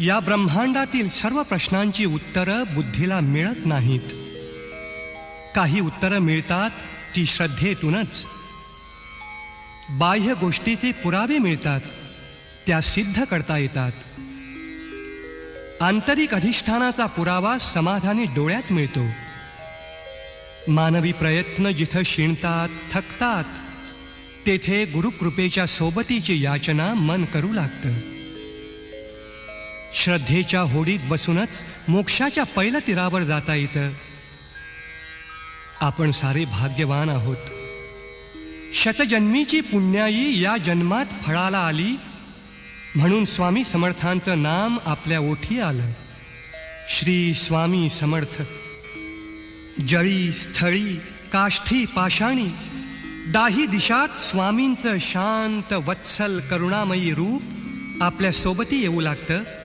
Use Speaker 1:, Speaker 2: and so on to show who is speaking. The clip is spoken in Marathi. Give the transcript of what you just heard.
Speaker 1: या ब्रह्मांडातील सर्व प्रश्नांची उत्तरं बुद्धीला मिळत नाहीत. काही उत्तरं मिळतात ती श्रद्धेतूनच. बाह्य गोष्टीचे पुरावे मिळतात, त्या सिद्ध करता येतात. आंतरिक अधिष्ठानाचा पुरावा समाधानी डोळ्यात मिळतो. मानवी प्रयत्न जिथं शिणतात, थकतात, तेथे गुरुकृपेच्या सोबतीची याचना मन करू लागतं. श्रद्धेच्या होडीत बसूनच मोक्षाच्या पहिल्या तीरावर जाता येतं. आपण सारे भाग्यवान आहोत. शतजन्मीची पुण्याई या जन्मात फळाला आली, म्हणून स्वामी समर्थांचं नाम आपल्या ओठी आलं. श्री स्वामी समर्थ. जळी स्थळी काष्ठी पाषाणी दाही दिशात स्वामींचं शांत वत्सल करुणामयी रूप आपल्या सोबती येऊ लागतं.